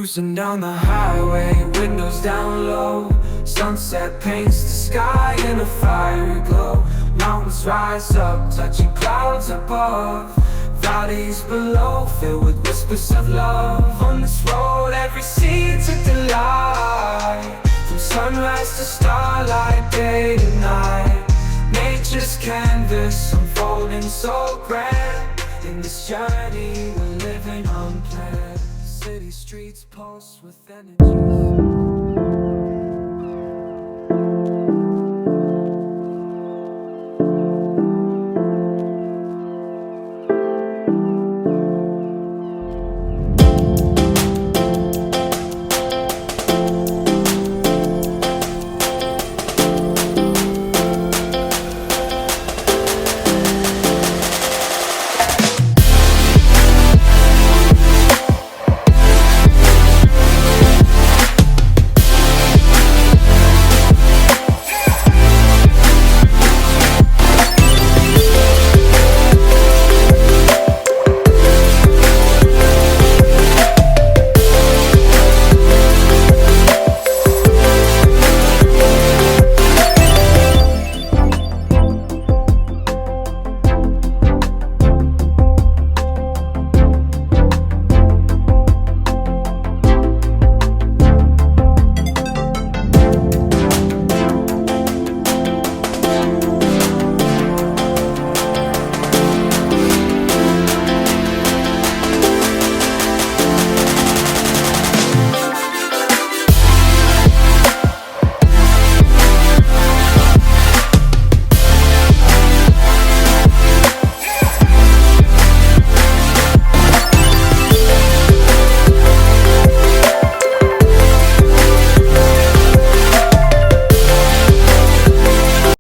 Cruising down the highway, windows down low. Sunset paints the sky in a fiery glow. Mountains rise up, touching clouds above. Valleys below, filled with whispers of love. On this road, every seed's a delight. From sunrise to starlight, day to night. Nature's canvas unfolding so grand. In this journey, we're living unplanned. City streets pulse with energy.